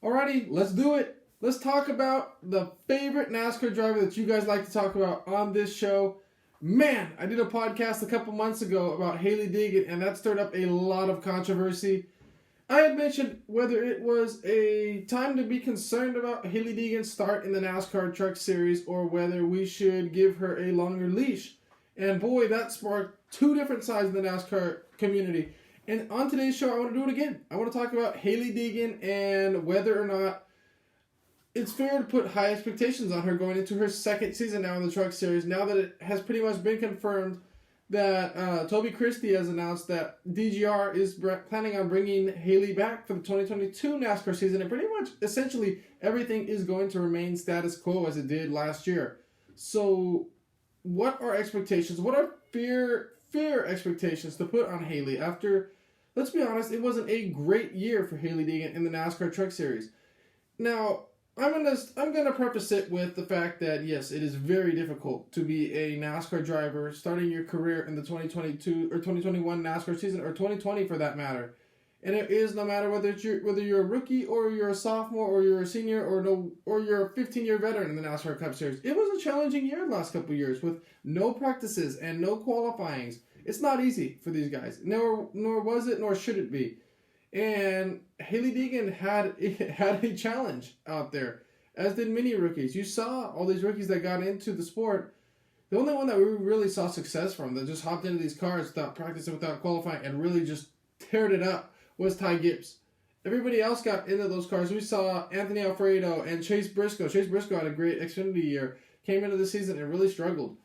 Alrighty, let's do it. Let's talk about the favorite NASCAR driver that you guys like to talk about on this show. Man, I did a podcast a couple months ago about Hailie Deegan, and that stirred up a lot of controversy. I had mentioned whether it was a time to be concerned about Hailie Deegan's start in the NASCAR Truck Series or whether we should give her a longer leash. And boy, that sparked two different sides of the NASCAR community. And on today's show, I want to do it again. I want to talk about Hailie Deegan and whether or not it's fair to put high expectations on her going into her second season now in the Truck Series, now that it has pretty much been confirmed that Toby Christie has announced that DGR is planning on bringing Hailie back for the 2022 NASCAR season, and pretty much, essentially, everything is going to remain status quo as it did last year. So, what are expectations? What are fair expectations to put on Hailie after, let's be honest, it wasn't a great year for Hailie Deegan in the NASCAR Truck Series. Now, I'm gonna preface it with the fact that yes, it is very difficult to be a NASCAR driver starting your career in the 2022 or 2021 NASCAR season or 2020 for that matter. And it is no matter whether you're a rookie or you're a sophomore or you're a senior or you're a 15-year veteran in the NASCAR Cup Series. It was a challenging year the last couple of years with no practices and no qualifyings. It's not easy for these guys. Nor was it, nor should it be. And Hailie Deegan had a challenge out there, as did many rookies. You saw all these rookies that got into the sport. The only one that we really saw success from, that just hopped into these cars without practicing, without qualifying, and really just teared it up, was Ty Gibbs. Everybody else got into those cars. We saw Anthony Alfredo and Chase Briscoe. Chase Briscoe had a great Xfinity year, came into the season and really struggled.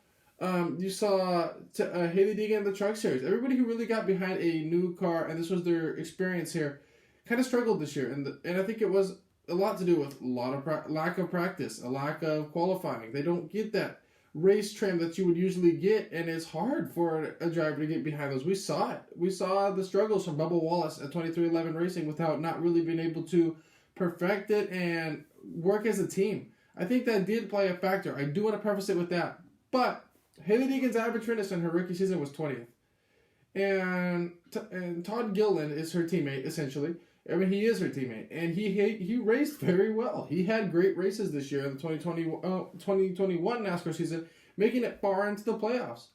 You saw Hailie Deegan in the Truck Series. Everybody who really got behind a new car, and this was their experience here, kind of struggled this year. And I think it was a lot to do with a lot of lack of practice, a lack of qualifying. They don't get that race trim that you would usually get, and it's hard for a driver to get behind those. We saw it. We saw the struggles from Bubba Wallace at 2311 Racing without not really being able to perfect it and work as a team. I think that did play a factor. I do want to preface it with that. But Hailie Deegan's average finish in her rookie season was 20th. And Todd Gilliland is her teammate, essentially. I mean, he is her teammate. And he raced very well. He had great races this year in the 2021 NASCAR season, making it far into the playoffs.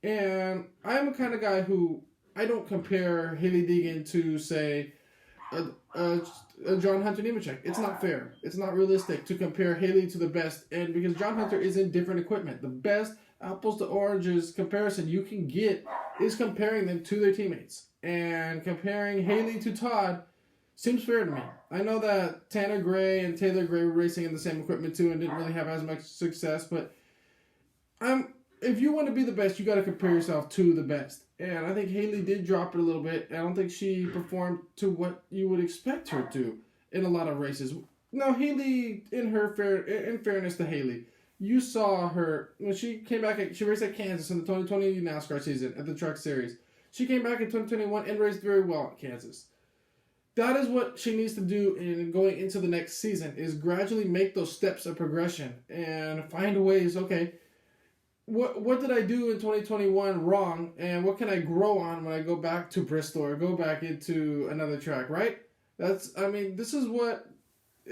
And I'm a kind of guy who, I don't compare Hailie Deegan to, say, John Hunter Nemechek. It's not fair. It's not realistic to compare Hailie to the best. And because John Hunter is in different equipment. The best apples to oranges comparison you can get is comparing them to their teammates. And comparing Hailie to Todd seems fair to me. I know that Tanner Gray and Taylor Gray were racing in the same equipment too and didn't really have as much success, but if you want to be the best, you got to compare yourself to the best. And I think Hailie did drop it a little bit. I don't think she performed to what you would expect her to in a lot of races. Now, Hailie, in fairness to Hailie, you saw her when she came back. She raced at Kansas in the 2020 NASCAR season at the Truck Series. She came back in 2021 and raced very well at Kansas. That is what she needs to do in going into the next season, is gradually make those steps of progression and find ways, okay, what did I do in 2021 wrong, and what can I grow on when I go back to Bristol or go back into another track, right? This is what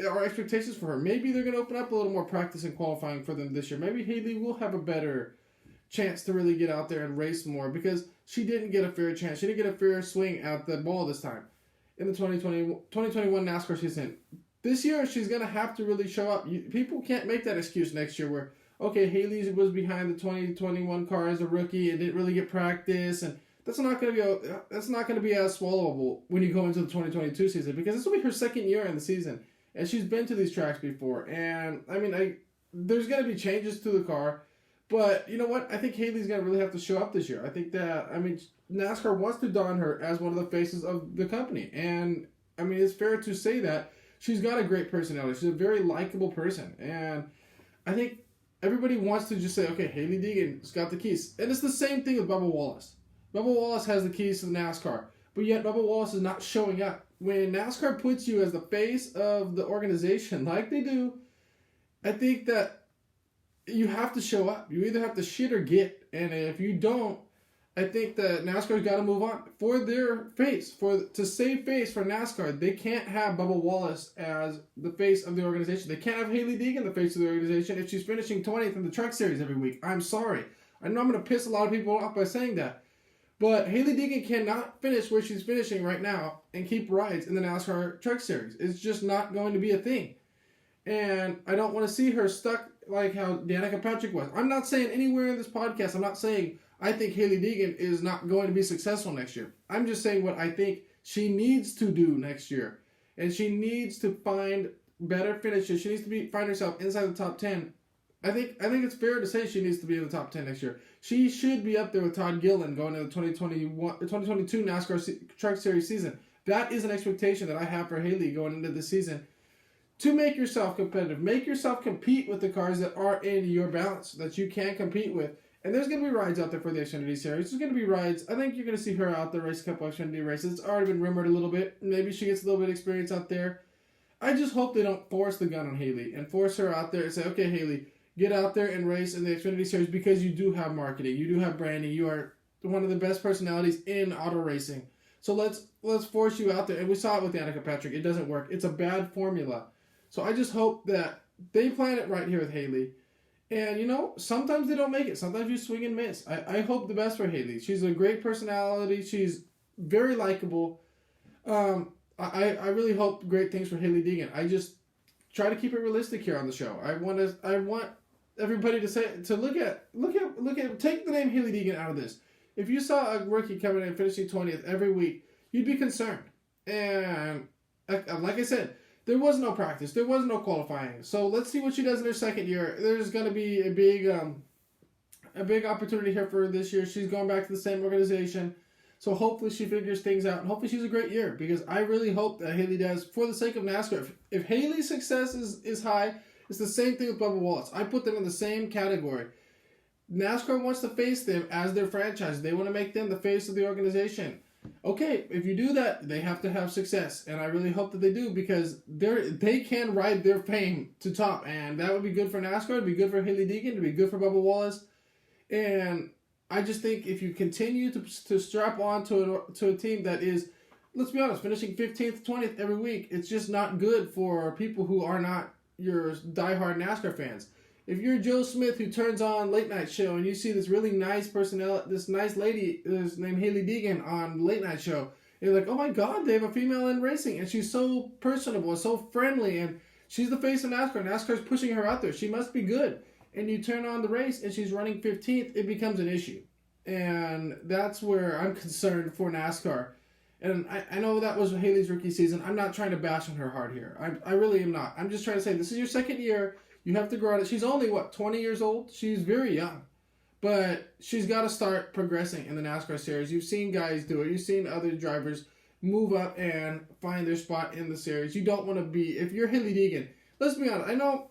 our expectations for her. Maybe they're going to open up a little more practice and qualifying for them this year. Maybe Hailie will have a better chance to really get out there and race more, because she didn't get a fair chance. She didn't get a fair swing at the ball this time in the 2021 NASCAR season. This year, she's going to have to really show up. People can't make that excuse next year where, okay, Hailie was behind the 2021 car as a rookie and didn't really get practice, and that's not going to be as swallowable when you go into the 2022 season, because this will be her second year in the season, and she's been to these tracks before. And there's going to be changes to the car, but you know what? I think Hailie's going to really have to show up this year. I think that NASCAR wants to don her as one of the faces of the company, and it's fair to say that she's got a great personality. She's a very likable person, and I think everybody wants to just say, okay, Hailie Deegan's got the keys. And it's the same thing with Bubba Wallace. Bubba Wallace has the keys to the NASCAR, but yet Bubba Wallace is not showing up. When NASCAR puts you as the face of the organization like they do, I think that you have to show up. You either have to shit or get. And if you don't, I think that NASCAR's got to move on for their face, to save face for NASCAR. They can't have Bubba Wallace as the face of the organization. They can't have Hailie Deegan the face of the organization if she's finishing 20th in the Truck Series every week. I'm sorry. I know I'm going to piss a lot of people off by saying that, but Hailie Deegan cannot finish where she's finishing right now and keep rides in the NASCAR Truck Series. It's just not going to be a thing, and I don't want to see her stuck like how Danica Patrick was. I'm not saying anywhere in this podcast, I'm not saying I think Hailie Deegan is not going to be successful next year. I'm just saying what I think she needs to do next year. And she needs to find better finishes. She needs to find herself inside the top 10. I think it's fair to say she needs to be in the top 10 next year. She should be up there with Todd Gilliland going into the 2022 NASCAR Truck Series season. That is an expectation that I have for Hailie going into the season. To make yourself competitive. Make yourself compete with the cars that are in your balance, that you can compete with. And there's going to be rides out there for the Xfinity Series. There's going to be rides. I think you're going to see her out there race a couple of Xfinity races. It's already been rumored a little bit. Maybe she gets a little bit of experience out there. I just hope they don't force the gun on Hailie and force her out there and say, okay, Hailie, get out there and race in the Xfinity Series because you do have marketing. You do have branding. You are one of the best personalities in auto racing. So let's force you out there. And we saw it with Danica Patrick. It doesn't work. It's a bad formula. So I just hope that they plan it right here with Hailie. And, sometimes they don't make it. Sometimes you swing and miss. I hope the best for Hailie. She's a great personality. She's very likable. I really hope great things for Hailie Deegan. I just try to keep it realistic here on the show. I want everybody to look at take the name Hailie Deegan out of this. If you saw a rookie coming in and finishing 20th every week, you'd be concerned. And like I said, there was no practice. There was no qualifying. So let's see what she does in her second year. There's going to be a big opportunity here for this year. She's going back to the same organization. So hopefully she figures things out. And hopefully she's a great year. Because I really hope that Hailie does, for the sake of NASCAR. If Hailie's success is high, it's the same thing with Bubba Wallace. I put them in the same category. NASCAR wants to face them as their franchise. They want to make them the face of the organization. Okay, if you do that, they have to have success, and I really hope that they do because they can ride their fame to top, and that would be good for NASCAR, it'd be good for Hailie Deegan, it'd be good for Bubba Wallace, and I just think if you continue to strap on to a team that is, let's be honest, finishing 15th, 20th every week, it's just not good for people who are not your diehard NASCAR fans. If you're Joe Smith who turns on Late Night Show and you see this really nice this nice lady named Hailie Deegan on Late Night Show, you're like, oh my God, they have a female in racing and she's so personable, so friendly, and she's the face of NASCAR. NASCAR's pushing her out there. She must be good. And you turn on the race and she's running 15th, it becomes an issue. And that's where I'm concerned for NASCAR. And I know that was Hailie's rookie season. I'm not trying to bash on her hard here. I really am not. I'm just trying to say this is your second year. You have to grow out. She's only, 20 years old? She's very young. But she's got to start progressing in the NASCAR series. You've seen guys do it. You've seen other drivers move up and find their spot in the series. You don't want to be, if you're Hailie Deegan, let's be honest, I know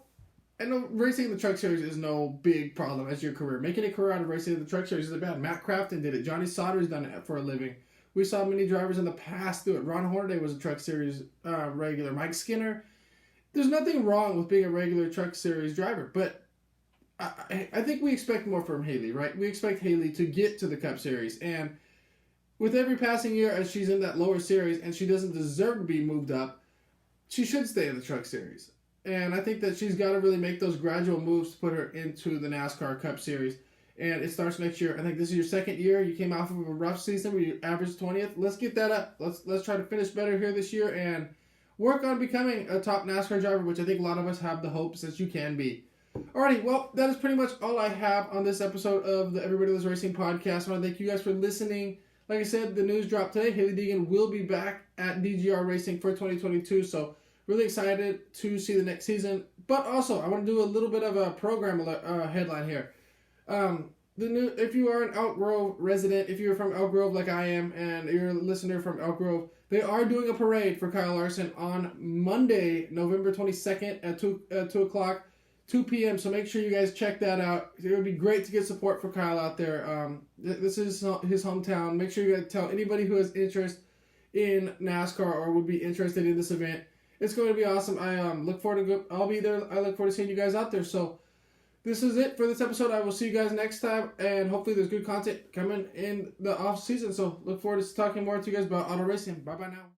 racing in the Truck Series is no big problem as your career. Making a career out of racing in the Truck Series isn't bad. Matt Crafton did it. Johnny Sauter's done it for a living. We saw many drivers in the past do it. Ron Hornaday was a Truck Series regular. Mike Skinner. There's nothing wrong with being a regular Truck Series driver, but I think we expect more from Hailie, right? We expect Hailie to get to the Cup Series, and with every passing year as she's in that lower series and she doesn't deserve to be moved up, she should stay in the Truck Series. And I think that she's got to really make those gradual moves to put her into the NASCAR Cup Series. And it starts next year. I think this is your second year. You came off of a rough season where you averaged 20th. Let's get that up. Let's try to finish better here this year and work on becoming a top NASCAR driver, which I think a lot of us have the hopes that you can be. Alrighty, well, that is pretty much all I have on this episode of the Everybody Loves Racing podcast. I want to thank you guys for listening. Like I said, the news dropped today. Hailie Deegan will be back at DGR Racing for 2022, so really excited to see the next season. But also, I want to do a little bit of a program headline here. If you are an Elk Grove resident, if you're from Elk Grove like I am, and you're a listener from Elk Grove, they are doing a parade for Kyle Larson on Monday, November 22nd at 2 o'clock, 2 p.m. So make sure you guys check that out. It would be great to get support for Kyle out there. This is his hometown. Make sure you guys tell anybody who has interest in NASCAR or would be interested in this event. It's going to be awesome. I look forward to I'll be there. I look forward to seeing you guys out there. So this is it for this episode. I will see you guys next time, and hopefully there's good content coming in the off season. So look forward to talking more to you guys about auto racing. Bye bye now.